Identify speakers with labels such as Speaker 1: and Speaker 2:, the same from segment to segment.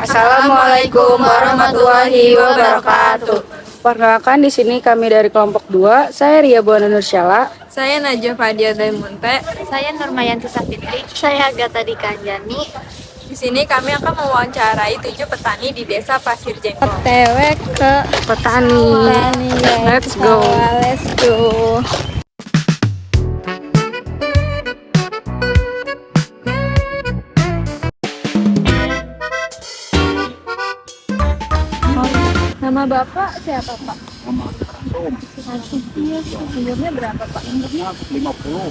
Speaker 1: Assalamualaikum warahmatullahi wabarakatuh.
Speaker 2: Perkenalkan, di sini kami dari kelompok 2. Saya Ria Buana Nursyala.
Speaker 1: Saya Najwa Fadia Daimunte.
Speaker 3: Saya Nurmayanti Safitri. Saya Agatha Dikanjani.
Speaker 1: Di sini kami akan mewawancarai 7 petani di Desa Pasir Jengkol.
Speaker 2: OTW ke petani. Let's go.
Speaker 1: Let's go. Nama Bapak siapa, Pak?
Speaker 4: Nama Rasul.
Speaker 1: Umurnya berapa, Pak?
Speaker 4: Umurnya 50.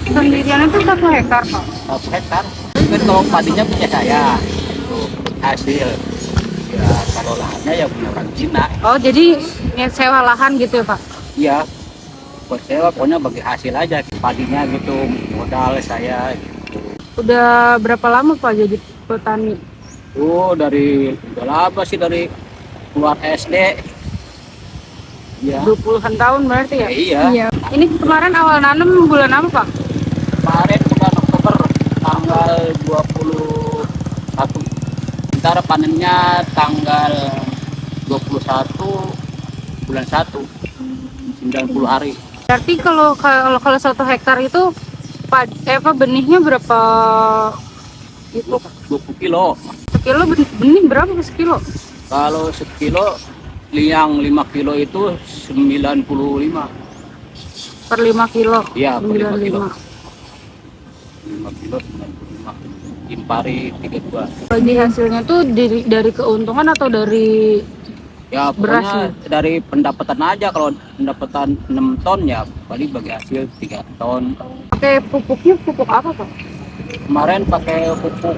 Speaker 2: Sendirian itu 1 hektar, Pak.
Speaker 4: 1 hektar. Kan kalau padinya punya saya. Hasil. Ya kalau lahannya ya punya orang Cina.
Speaker 2: Oh, jadi sewa lahan gitu ya, Pak?
Speaker 4: Iya. Buat saya pokoknya bagi hasil aja. Padinya gitu, modal saya gitu.
Speaker 2: Udah berapa lama, Pak, jadi petani?
Speaker 4: Oh, udah lama sih dari keluar SD. Iya.
Speaker 2: 20-an tahun berarti ya?
Speaker 4: Iya.
Speaker 2: Ini kemarin awal nanam bulan apa, Pak?
Speaker 4: Kemarin bulan Oktober tanggal 21. Ntar panennya tanggal 21 bulan 1. 90 hari.
Speaker 2: Berarti kalau 1 hektar itu benihnya berapa itu?
Speaker 4: 20 kilo.
Speaker 2: Sekilo benih berapa sekilo?
Speaker 4: Kalau sekilo yang 5 kilo itu 95.
Speaker 2: Per 5 kilo?
Speaker 4: Iya, per 5 kilo.
Speaker 2: 95.
Speaker 4: 5 kilo 95. Impari 32.
Speaker 2: Bagi hasilnya tuh dari keuntungan atau dari
Speaker 4: Ya
Speaker 2: beras
Speaker 4: pokoknya dari pendapatan aja. Kalau pendapatan 6 ton ya paling bagi hasil 3 ton.
Speaker 2: pakai pupuknya pupuk apa, Pak?
Speaker 4: Kemarin pakai pupuk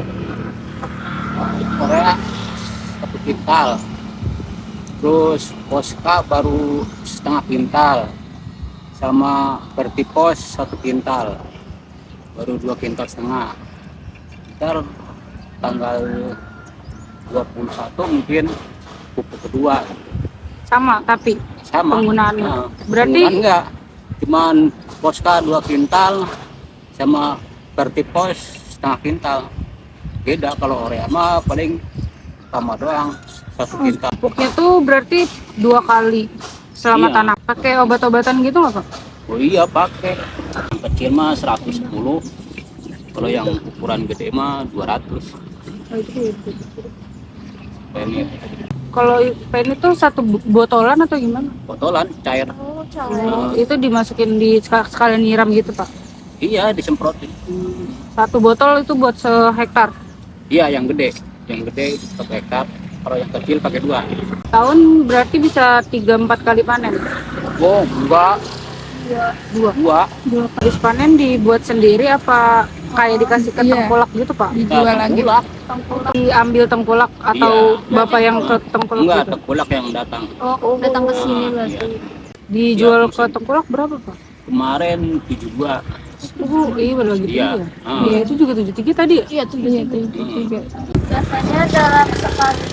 Speaker 4: Korea 1 kintal. Terus Poska baru setengah kintal. Sama Vertipos 1 kintal. Baru 2 kintal setengah. Ntar tanggal 21 mungkin pupuk kedua.
Speaker 2: Sama tapi
Speaker 4: Sama
Speaker 2: penggunaannya.
Speaker 4: Nah,
Speaker 2: Berarti
Speaker 4: penggunaan enggak, cuman Poska 2 kintal sama Vertipos setengah kintal. Beda kalau Orea mah paling sama doang 1 kintal.
Speaker 2: pupuknya tuh berarti 2 kali selama
Speaker 4: Iya.
Speaker 2: tanam. Pakai obat-obatan gitu nggak, Pak?
Speaker 4: Oh iya pakai. Yang kecil mah 110. Kalau yang ukuran gede mah 200. Ini
Speaker 2: Kalau pen itu 1 botolan atau gimana?
Speaker 4: botolan cair.
Speaker 2: Itu dimasukin di sekalian nyiram gitu, Pak?
Speaker 4: Iya disemprotin.
Speaker 2: 1 botol itu buat sehektar.
Speaker 4: Iya yang gede. Yang gede 1 hektar. Kalau yang kecil pakai 2.
Speaker 2: Tahun berarti bisa 3-4 kali panen.
Speaker 4: Oh enggak,
Speaker 2: 2 habis panen dibuat sendiri apa kayak dikasih ke tengkulak gitu, Pak?
Speaker 4: dijual lagi.
Speaker 2: Diambil tengkulak atau bapak yang ke tengkulak
Speaker 4: Enggak,
Speaker 2: gitu?
Speaker 4: tengkulak yang datang.
Speaker 3: Datang ke sini berarti.
Speaker 2: Dijual
Speaker 4: Iya,
Speaker 2: ke tengkulak berapa, Pak?
Speaker 4: Kemarin 72.
Speaker 2: Iya baru lagi
Speaker 4: Iya.
Speaker 2: ya. Iya, itu juga 73 tadi ya?
Speaker 3: Iya, 73. Biasanya dalam sekali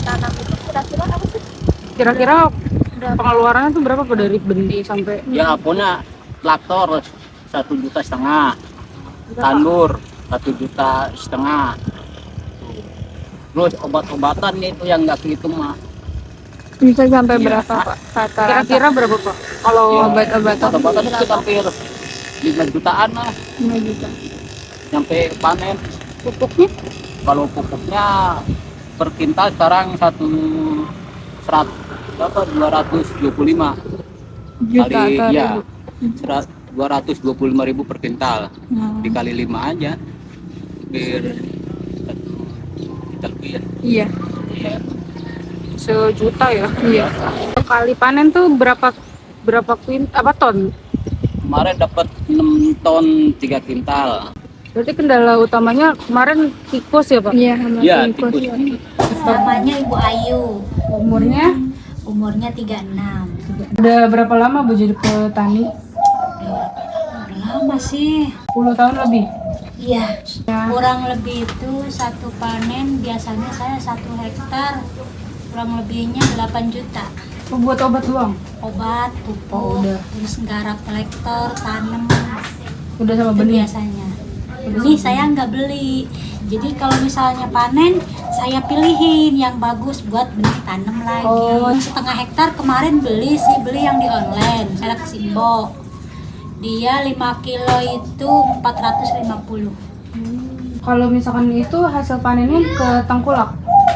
Speaker 3: tanam itu kira-kira apa sih?
Speaker 2: Kira-kira pengeluarannya tuh berapa, Pak, dari benih sampai
Speaker 4: Ya punya traktor 1,5 juta. Tandur 1,5 juta. Terus obat-obatannya itu yang nggak kehitung mah.
Speaker 1: Bisa sampai
Speaker 4: Iya.
Speaker 1: berapa, Pak? Rata-rata.
Speaker 2: kira-kira berapa, Pak? Kalau
Speaker 4: Ya,
Speaker 1: obat-obatan
Speaker 4: obat-obatan itu hampir 5 jutaan lah
Speaker 1: 5 juta.
Speaker 4: sampai panen.
Speaker 2: pupuknya
Speaker 4: Kalau pupuknya per kintal sekarang 225
Speaker 1: Juta
Speaker 4: kali
Speaker 1: atau
Speaker 4: ya
Speaker 1: ribu?
Speaker 4: 225.000 per kintal. Dikali 5 aja biar 1 juta lebih ya.
Speaker 1: Iya.
Speaker 4: Iya.
Speaker 2: sejuta ya?
Speaker 1: Iya.
Speaker 2: Kali panen tuh berapa ton?
Speaker 4: Kemarin dapat 6 ton 3 kintal.
Speaker 2: Berarti kendala utamanya kemarin tikus ya, Pak?
Speaker 1: Iya, sama
Speaker 4: Iya,
Speaker 1: tikus.
Speaker 4: tikus.
Speaker 3: Namanya Ibu Ayu.
Speaker 2: Umurnya
Speaker 3: Umurnya 36.
Speaker 2: udah berapa lama, Bu, jadi petani?
Speaker 3: Udah lama sih.
Speaker 2: 10 tahun lebih?
Speaker 3: Iya.
Speaker 2: Ya.
Speaker 3: Kurang lebih itu 1 panen biasanya saya 1 hektar. Kurang lebihnya 8 juta.
Speaker 2: Buat obat doang?
Speaker 3: Obat, pupuk,
Speaker 2: udah.
Speaker 3: terus garap kolektor, tanam.
Speaker 2: Udah sama
Speaker 3: Itu
Speaker 2: benih?
Speaker 3: biasanya. Benih saya nggak beli. Jadi kalau misalnya panen, saya pilihin yang bagus buat benih tanam lagi. Setengah hektar kemarin beli yang di online, merek Simbo. Dia 5 kilo itu 450.
Speaker 2: Kalau misalkan itu hasil panennya ke tengkulak.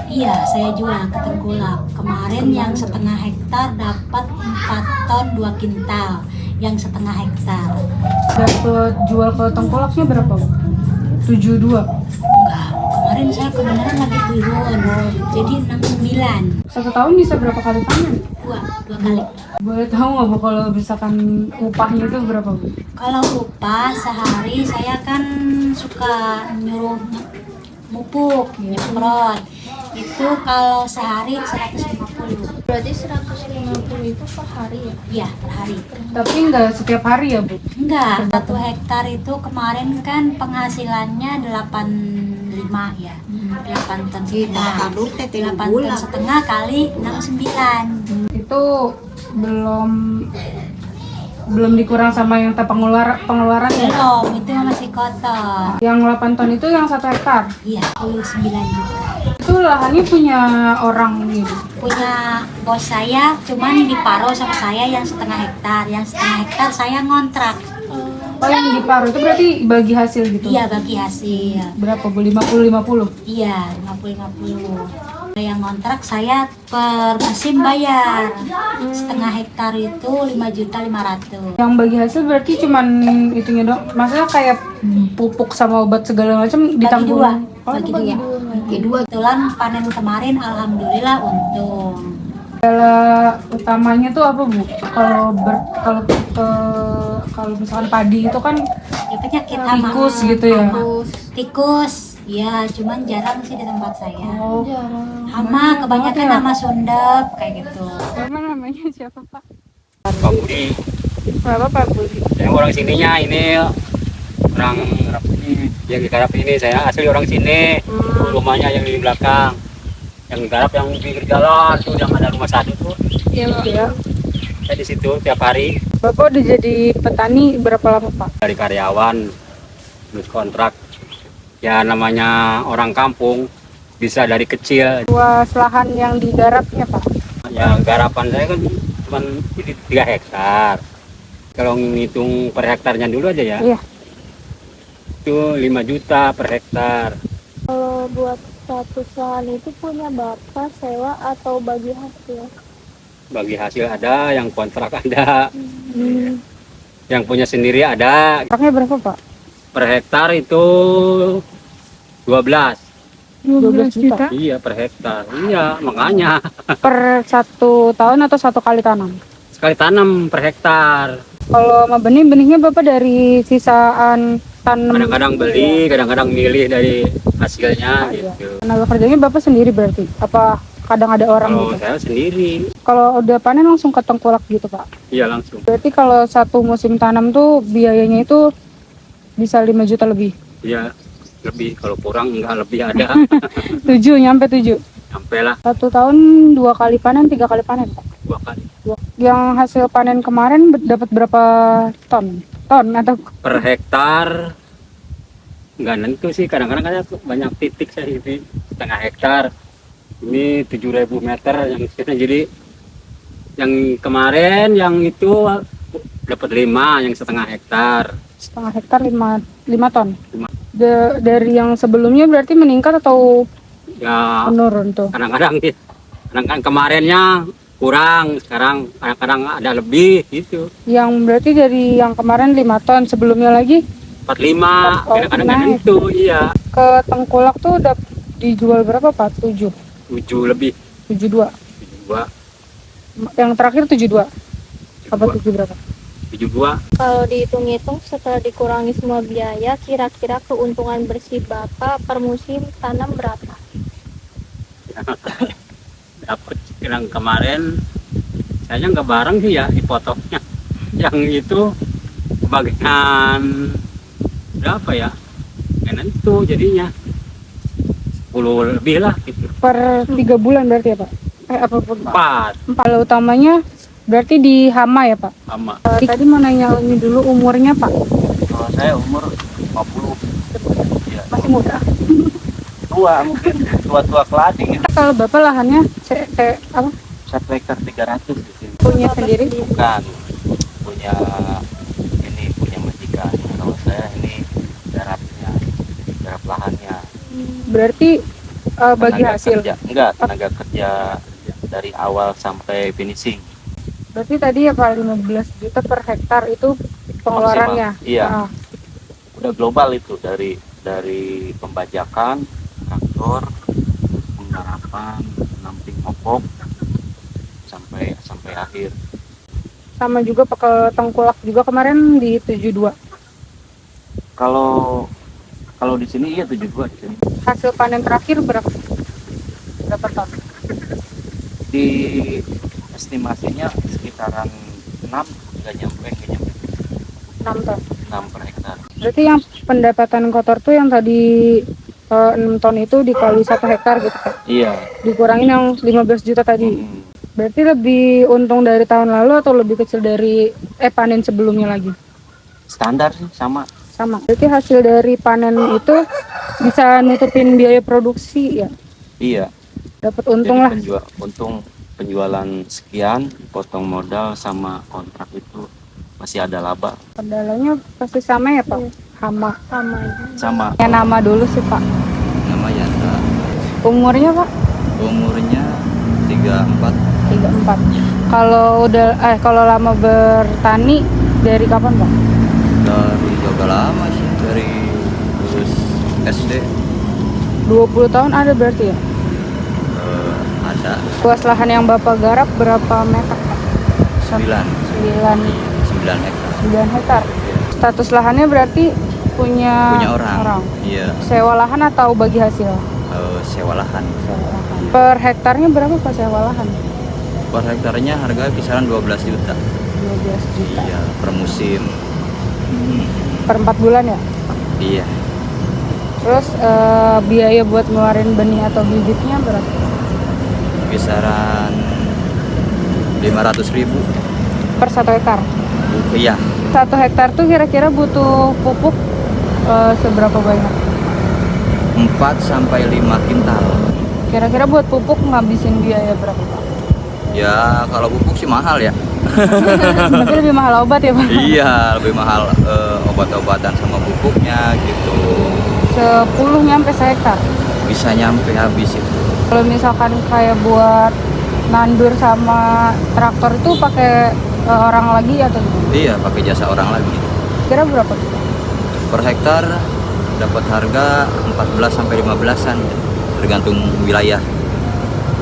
Speaker 3: Iya, saya jual ke tengkulak. Kemarin yang setengah hektar dapat 4 ton 2 kintal. Yang setengah hektar.
Speaker 2: Dapat jual ke tengkulaknya berapa, Bu? 72.
Speaker 3: Enggak, kemarin saya kebenaran lagi turun. Jadi 69.
Speaker 2: Satu tahun bisa berapa kali panen?
Speaker 3: Dua kali.
Speaker 2: Boleh tahu nggak, Bu, kalau misalkan upahnya itu berapa, Bu?
Speaker 3: Kalau upah sehari saya kan suka nyuruh mupuk, nyemprot. Itu kalau sehari 150.
Speaker 1: Berarti 150 itu per hari ya?
Speaker 3: Iya, per hari.
Speaker 2: Tapi nggak setiap hari ya, Bu?
Speaker 3: Enggak, 1 hektar itu kemarin kan penghasilannya 85 ya. 8 ton setengah. 8 ton setengah kali 69.
Speaker 2: Itu belum dikurang sama yang pengeluaran ya?
Speaker 3: Belum, itu masih kotor.
Speaker 2: Yang 8 ton itu yang 1 hektar.
Speaker 3: Iya, 29 juta.
Speaker 2: Itu lahannya punya orang gitu.
Speaker 3: Punya bos saya, cuman diparo sama saya yang setengah hektar. Yang setengah hektar saya ngontrak.
Speaker 2: Oh, yang diparuh itu berarti bagi hasil gitu?
Speaker 3: Iya, bagi hasil.
Speaker 2: Berapa, Bu? 50-50?
Speaker 3: Iya, 50-50. Yang ngontrak saya per musim bayar. Setengah hektar itu 5.500.000.
Speaker 2: Yang bagi hasil berarti cuman itunya dong? Maksudnya kayak pupuk sama obat segala macam ditanggung?
Speaker 3: Bagi dua. Bagi dua. Kebetulan panen kemarin alhamdulillah untung.
Speaker 2: Kendala utamanya tuh apa, Bu? Kalau misalkan padi itu kan
Speaker 3: Ya penyakit hama.
Speaker 2: tikus gitu ya?
Speaker 3: Tikus. Ya, cuman jarang sih di tempat saya.
Speaker 2: Oh,
Speaker 3: Hama kebanyakan
Speaker 2: ya?
Speaker 3: hama sundep kayak gitu.
Speaker 2: namanya siapa, Pak?
Speaker 4: Pak Budi.
Speaker 2: Berapa, Pak Budi?
Speaker 4: Saya orang sininya, ini orang yang digarap ini, saya asli orang sini. Rumahnya yang di belakang, yang garap yang di pinggir jalan tuh, yang ada rumah satu tuh.
Speaker 2: Iya, Pak. Ya.
Speaker 4: Saya di situ tiap hari.
Speaker 2: Bapak udah jadi petani berapa lama, Pak?
Speaker 4: Dari karyawan terus kontrak, ya namanya orang kampung bisa dari kecil.
Speaker 2: Luas lahan yang digarapnya, Pak?
Speaker 4: Ya garapan saya kan cuma 3 hektar. Kalau ngitung per hektarnya dulu aja ya,
Speaker 2: Iya.
Speaker 4: itu 5 juta per hektar.
Speaker 1: Kalau buat satu lahan itu punya Bapak sewa atau bagi hasil?
Speaker 4: Bagi hasil ada, yang kontrak ada, yang punya sendiri ada.
Speaker 2: Kontraknya berapa, Pak?
Speaker 4: Per hektar itu 12.
Speaker 2: 12 juta?
Speaker 4: Iya, per hektar. Iya, makanya
Speaker 2: Per 1 tahun atau 1 kali tanam?
Speaker 4: sekali tanam per hektar.
Speaker 2: Kalau sama benihnya Bapak dari sisaan tanam?
Speaker 4: Kadang-kadang beli, kadang-kadang milih dari hasilnya
Speaker 2: Iya.
Speaker 4: gitu.
Speaker 2: Tenaga kerjanya Bapak sendiri berarti? Apa kadang ada orang
Speaker 4: Kalau
Speaker 2: gitu?
Speaker 4: saya sendiri,
Speaker 2: Kalau udah panen langsung ke tengkulak gitu, Pak?
Speaker 4: iya langsung.
Speaker 2: Berarti kalau 1 musim tanam tuh biayanya itu bisa 5 juta lebih?
Speaker 4: Iya, lebih. Kalau kurang nggak lebih ada.
Speaker 2: 7, nyampe 7?
Speaker 4: Sampai lah
Speaker 2: 1 tahun 2 kali panen, 3 kali panen, Pak?
Speaker 4: 2 kali.
Speaker 2: Yang hasil panen kemarin dapat berapa ton? Ton atau?
Speaker 4: Per hektar nggak nentu sih. Kadang-kadang kan banyak titik saya ini. Setengah hektar. Ini 7.000 meter yang sini. Jadi yang kemarin yang itu dapat 5, yang setengah hektar.
Speaker 2: Setengah hektar 5 ton?
Speaker 4: 5.
Speaker 2: Dari yang sebelumnya berarti meningkat atau
Speaker 4: Ya
Speaker 2: menurun tuh?
Speaker 4: kadang-kadang kemarinnya kurang, sekarang kadang-kadang ada lebih gitu.
Speaker 2: Yang berarti dari yang kemarin 5 ton, sebelumnya lagi
Speaker 4: 45,
Speaker 2: Oh,
Speaker 4: kadang-kadang
Speaker 2: naik.
Speaker 4: itu iya.
Speaker 2: ke tengkulak tuh udah dijual berapa, Pak? 7?
Speaker 4: 7 lebih.
Speaker 2: 72?
Speaker 4: 72.
Speaker 2: Yang terakhir 72? Apa 7 berapa?
Speaker 4: 72.
Speaker 1: Kalau dihitung-hitung setelah dikurangi semua biaya, kira-kira keuntungan bersih Bapak per musim tanam berapa?
Speaker 4: Dapat yang kemarin saya nggak bareng sih ya dipotongnya. Yang itu kebagian berapa ya? Kan itu jadinya 10 lebih lah gitu.
Speaker 2: Per 3 bulan berarti ya, Pak? Apa per
Speaker 4: 4
Speaker 2: Kalau utamanya berarti di Hama ya, Pak?
Speaker 4: sama.
Speaker 2: Tadi mau nanya ini dulu umurnya, Pak.
Speaker 4: Kalau saya umur
Speaker 5: 50. Ya,
Speaker 2: Masih muda.
Speaker 5: tua mungkin, tua-tua keladi gitu.
Speaker 2: Kalau Bapak lahannya apa?
Speaker 5: 1 hektar 300 di sini.
Speaker 2: Punya sendiri?
Speaker 5: Bukan, punya punya majikan. Kalau saya ini garapnya, garap lahannya.
Speaker 2: Berarti bagi
Speaker 5: Tenaga
Speaker 2: hasil.
Speaker 5: kerja, enggak, tenaga kerja dari awal sampai finishing.
Speaker 2: Berarti tadi ya Pak 15 juta per hektar itu pengeluarannya.
Speaker 5: Maksimal, iya.
Speaker 2: Ah.
Speaker 5: Udah global itu dari pembajakan, traktor, penggarapan, namping popok sampai akhir.
Speaker 2: Sama juga pakai tengkulak juga kemarin di 72.
Speaker 5: Kalau di sini iya 72 di sini.
Speaker 2: Hasil panen terakhir berapa? Berapa ton?
Speaker 5: Di estimasinya sekitaran 6 nggak nyampe
Speaker 2: 6 ton.
Speaker 5: 6 per hektar.
Speaker 2: Berarti yang pendapatan kotor tuh yang tadi 6 ton itu dikali 1 hektar gitu Pak.
Speaker 5: Iya.
Speaker 2: Dikurangin yang 15 juta tadi. Berarti lebih untung dari tahun lalu atau lebih kecil dari panen sebelumnya lagi?
Speaker 5: Standar sih sama.
Speaker 2: Sama. Berarti hasil dari panen itu bisa nutupin biaya produksi ya?
Speaker 5: Iya.
Speaker 2: Dapat untung lah.
Speaker 5: Untung penjualan sekian, potong modal sama kontrak itu masih ada laba.
Speaker 2: Kendalanya pasti sama ya Pak? Hama.
Speaker 5: Sama.
Speaker 2: Ya nama dulu sih Pak.
Speaker 5: Nama Yanta.
Speaker 2: Umurnya Pak?
Speaker 5: Umurnya 34.
Speaker 2: 34. Kalau lama bertani dari kapan Pak?
Speaker 5: Dari juga lama sih, dari lulus SD.
Speaker 2: 20 tahun ada berarti ya?
Speaker 5: Ada
Speaker 2: Luas lahan yang Bapak garap berapa meter Pak?
Speaker 5: 9 hektar.
Speaker 2: 9 hektar. Status lahannya berarti punya
Speaker 5: orang. Iya,
Speaker 2: sewa lahan atau bagi hasil?
Speaker 5: sewa lahan.
Speaker 2: Sewa lahan. Per hektarnya berapa Pak sewa lahan?
Speaker 5: Per hektarnya harga kisaran 12 juta.
Speaker 2: 12 juta.
Speaker 5: Iya, per musim.
Speaker 2: Per 4 bulan ya?
Speaker 5: Iya.
Speaker 2: Terus biaya buat ngeluarin benih atau bibitnya berapa?
Speaker 5: Kisaran 500.000.
Speaker 2: Per 1 hektar?
Speaker 5: Iya.
Speaker 2: 1 hektar tuh kira-kira butuh pupuk seberapa banyak?
Speaker 5: 4 sampai 5 kintal.
Speaker 2: Kira-kira buat pupuk ngabisin biaya berapa Pak?
Speaker 5: Ya, kalau pupuk sih mahal ya.
Speaker 2: Berarti lebih mahal obat ya Pak?
Speaker 5: Iya, lebih mahal obat-obatan sama pupuknya gitu.
Speaker 2: 10 nyampe sehektar?
Speaker 5: Bisa nyampe habis itu.
Speaker 2: Kalau misalkan kayak buat nandur sama traktor itu pakai orang lagi atau gimana?
Speaker 5: Iya, pakai jasa orang lagi.
Speaker 2: Kira berapa tuh?
Speaker 5: Per hektar dapat harga 14 sampai 15-an, tergantung wilayah.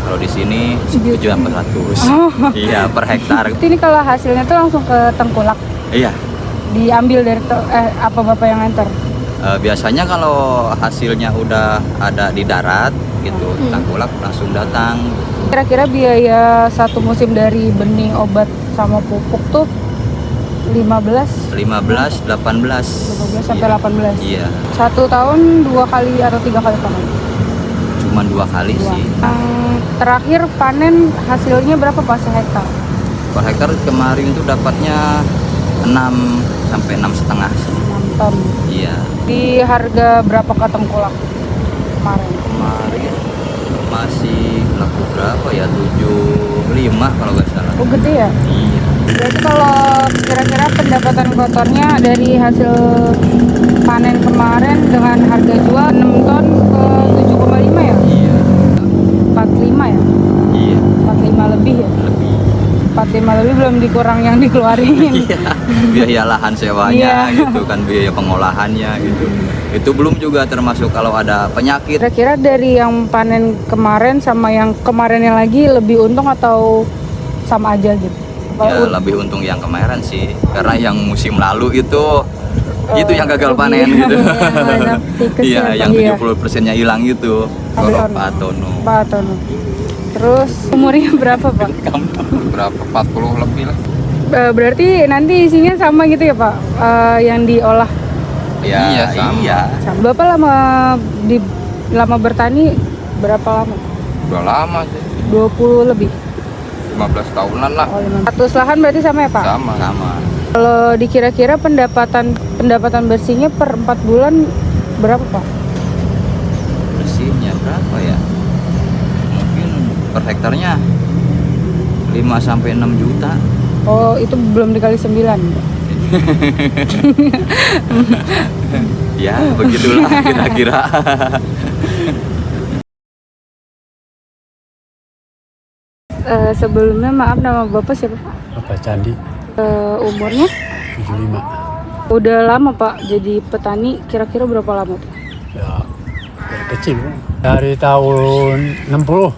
Speaker 5: Kalau di sini 700. Iya, per hektar.
Speaker 2: Berarti ini kalau hasilnya tuh langsung ke tengkulak?
Speaker 5: Iya.
Speaker 2: Diambil dari apa Bapak yang nganter?
Speaker 5: Biasanya kalau hasilnya udah ada di darat gitu, tengkulak langsung datang.
Speaker 2: Kira-kira biaya satu musim dari benih, obat sama pupuk tuh 15
Speaker 5: 18
Speaker 2: sampai 18.
Speaker 5: Iya.
Speaker 2: 1 tahun 2 kali atau 3 kali panen?
Speaker 5: Cuman 2 kali sih.
Speaker 2: Terakhir panen hasilnya berapa Pak sehektar?
Speaker 5: Per hektar kemarin itu dapatnya 6 sampai 6,5 sih.
Speaker 2: 6 ton.
Speaker 5: Iya.
Speaker 2: Di harga berapa ke tengkulak kemarin?
Speaker 5: Kemarin masih laku berapa ya? 75 kalau nggak salah.
Speaker 2: Oh gede ya?
Speaker 5: Iya.
Speaker 2: Berarti kalau kira-kira pendapatan kotornya dari hasil panen kemarin dengan harga jual 6 ton ke 7,5 ya?
Speaker 5: Iya.
Speaker 2: 45 ya?
Speaker 5: Iya.
Speaker 2: 45 lebih ya?
Speaker 5: Lebih.
Speaker 2: 45 lebih belum dikurang yang dikeluarin.
Speaker 5: Iya. Biaya lahan sewanya
Speaker 2: Iya.
Speaker 5: gitu kan, biaya pengolahannya gitu. Itu belum juga termasuk kalau ada penyakit.
Speaker 2: Kira-kira dari yang panen kemarin sama yang kemarinnya lagi lebih untung atau sama aja gitu?
Speaker 5: Ya, lebih untung yang kemarin sih, karena yang musim lalu itu yang gagal
Speaker 2: rugi.
Speaker 5: panen gitu.
Speaker 2: Banyak tikus
Speaker 5: Iya,
Speaker 2: ya,
Speaker 5: yang
Speaker 2: Pak, iya.
Speaker 5: 70%-nya hilang gitu.
Speaker 2: Ambil
Speaker 5: Kalau
Speaker 2: on.
Speaker 5: Pak Tono.
Speaker 2: Pak Tono. Terus umurnya berapa Pak?
Speaker 5: Berapa? 40 lebih lah.
Speaker 2: Berarti nanti isinya sama gitu ya Pak? Yang diolah?
Speaker 5: Ya,
Speaker 6: Iya, sama.
Speaker 5: iya.
Speaker 2: Bapak lama bertani berapa lama?
Speaker 6: Udah lama sih,
Speaker 2: 20 lebih?
Speaker 6: 15 tahunan lah.
Speaker 2: Oh, 15. Status lahan berarti sama ya Pak?
Speaker 6: Sama.
Speaker 5: Sama.
Speaker 2: Kalau dikira-kira pendapatan bersihnya per 4 bulan berapa Pak?
Speaker 5: Bersihnya berapa ya? Mungkin per hektarnya 5 sampai 6 juta.
Speaker 2: Oh, itu belum dikali 9.
Speaker 5: Ya, begitulah kira-kira.
Speaker 2: Sebelumnya maaf, nama Bapak siapa Pak?
Speaker 6: Bapak Candi
Speaker 2: Umurnya?
Speaker 6: 75.
Speaker 2: Udah lama Pak jadi petani, kira-kira berapa lama tuh?
Speaker 6: Ya, dari kecil dari tahun 60.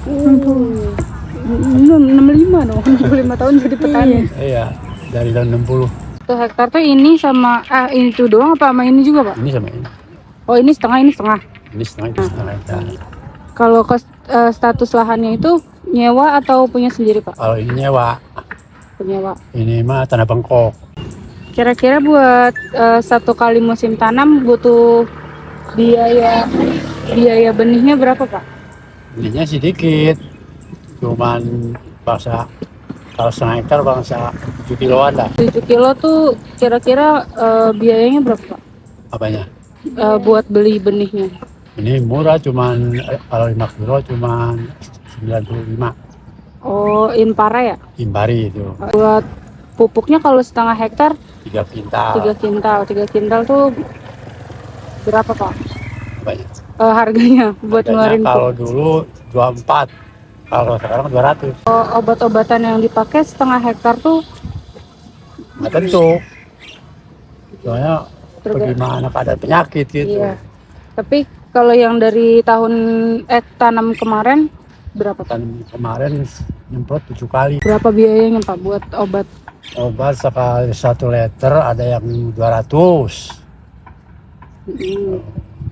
Speaker 2: 65 dong, 65 tahun jadi petani.
Speaker 6: Iya, dari tahun 60.
Speaker 2: Tuh hektar tuh ini sama ini tuh doang apa sama ini juga Pak?
Speaker 6: Ini sama ini.
Speaker 2: Oh ini setengah, ini setengah.
Speaker 6: Ini setengah, itu setengah hektar.
Speaker 2: Kalau status lahannya itu nyewa atau punya sendiri Pak?
Speaker 6: Kalau ini nyewa,
Speaker 2: Penyewa.
Speaker 6: ini mah tanah bengkok.
Speaker 2: Kira-kira buat 1 kali musim tanam butuh biaya benihnya berapa Pak?
Speaker 6: Ininya sedikit, cuman bangsa kalau setengah hektar bangsa 7 kiloan lah.
Speaker 2: 7 kilo tuh kira-kira biayanya berapa Pak?
Speaker 6: Apanya?
Speaker 2: Buat beli benihnya.
Speaker 6: Ini murah, cuman kalau 5 kilo cuman 95
Speaker 2: Oh, Impara ya?
Speaker 6: Imbari itu.
Speaker 2: Buat pupuknya kalau setengah hektar
Speaker 6: 3 kintal.
Speaker 2: 3 kintal tuh berapa Pak?
Speaker 6: Apanya?
Speaker 2: Harganya buat
Speaker 6: Harganya
Speaker 2: ngeluarin
Speaker 6: kalau dulu 24, kalau sekarang 200.
Speaker 2: obat-obatan yang dipakai setengah hektar tuh
Speaker 6: Nggak tentu, soalnya
Speaker 2: Terga-
Speaker 6: bagaimana keadaan penyakit gitu.
Speaker 2: iya. Tapi kalau yang dari tanam kemarin berapa Pak?
Speaker 6: Kan kemarin nyemprot 7 kali.
Speaker 2: Berapa biayanya Pak buat obat?
Speaker 6: Obat sekali 1 liter ada yang 200,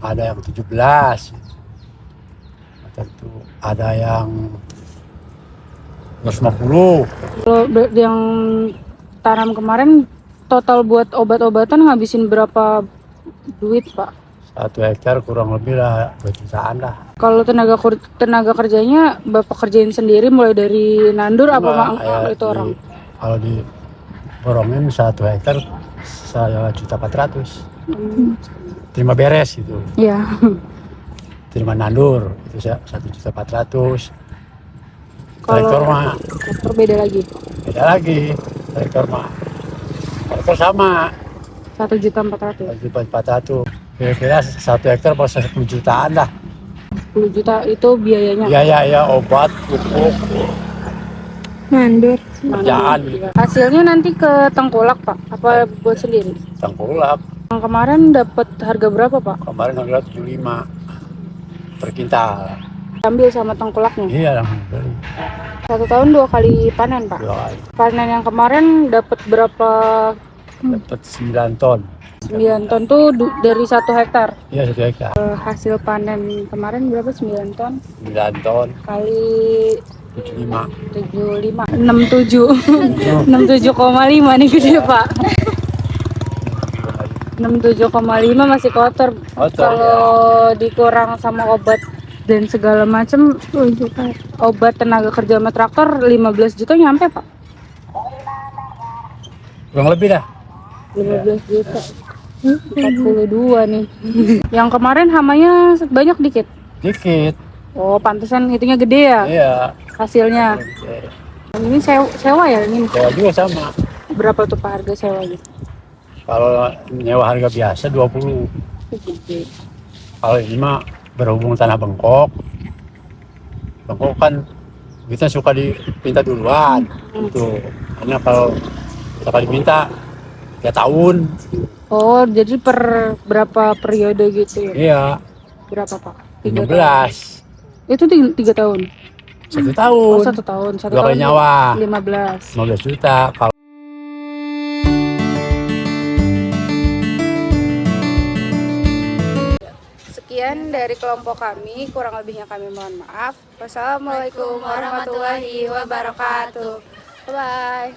Speaker 6: ada yang 17, tentu ada yang 250.
Speaker 2: Kalau yang tanam kemarin total buat obat-obatan ngabisin berapa duit Pak?
Speaker 6: 1 hektar kurang lebih lah 2 jutaan lah.
Speaker 2: Kalau tenaga kerjanya Bapak kerjain sendiri mulai dari nandur apa
Speaker 6: Cuma
Speaker 2: itu orang?
Speaker 6: Kalau di borongin 1 hektar saya 1.400.000. Terima beres itu.
Speaker 2: Iya.
Speaker 6: Terima nandur itu 1.400.000.
Speaker 2: Kalau
Speaker 6: Traktor mah
Speaker 2: traktor beda lagi.
Speaker 6: beda lagi. Traktor mah traktor sama
Speaker 2: 1.400.000.
Speaker 6: 1.400.000. Kira-kira 1 hektar bisa 10 jutaan lah.
Speaker 2: 10 juta itu biayanya.
Speaker 6: Ya obat, pupuk,
Speaker 1: Nandur.
Speaker 6: kerjaan,
Speaker 2: Hasilnya nanti ke tengkulak Pak? Apa buat sendiri?
Speaker 6: tengkulak.
Speaker 2: Yang kemarin dapat harga berapa Pak?
Speaker 6: Kemarin harga 75 per kintal.
Speaker 2: Ambil sama tengkulaknya.
Speaker 6: Iya langsung beli
Speaker 2: 1 tahun 2 kali panen Pak.
Speaker 6: 2 kali.
Speaker 2: Panen yang kemarin dapat berapa?
Speaker 6: Dapat 9 ton.
Speaker 2: 9 ton tuh dari 1 hektar.
Speaker 6: Iya 1 hektar.
Speaker 2: Hasil panen kemarin berapa? 9 ton
Speaker 6: 9 ton
Speaker 2: kali
Speaker 6: 75.
Speaker 2: 75 67 67,5 nih gede Pak. 67,5 masih kotor.
Speaker 6: Kotor,
Speaker 2: Kalau dikurang sama obat dan segala macam obat tenaga kerja sama traktor 15 juta nyampe Pak.
Speaker 6: Kurang lebih dah.
Speaker 2: 15 juta. 42 nih. Yang kemarin hamanya banyak dikit.
Speaker 6: Dikit.
Speaker 2: Oh, pantesan itunya gede ya
Speaker 6: Iya.
Speaker 2: hasilnya. Ini sewa ya ini.
Speaker 6: Sewa juga sama.
Speaker 2: Berapa tuh Pak harga sewanya?
Speaker 6: Kalau nyewa harga biasa 20. Kalau ini mah berhubung tanah bengkok. Bengkok kan kita suka dipinta duluan. Itu. Hanya kalau sekali minta 3 tahun.
Speaker 2: Oh, jadi per berapa periode gitu ya?
Speaker 6: Iya.
Speaker 2: Berapa Pak? 3 tahun.
Speaker 6: 15.
Speaker 2: Itu 3 tahun.
Speaker 6: 1 tahun.
Speaker 2: Oh, 1 tahun. 1
Speaker 6: 2 kali
Speaker 2: tahun
Speaker 6: nyawa.
Speaker 2: 15.
Speaker 6: 15 juta. Kalau
Speaker 2: Sekian dari kelompok kami, kurang lebihnya kami mohon maaf. Wassalamualaikum warahmatullahi wabarakatuh. Bye.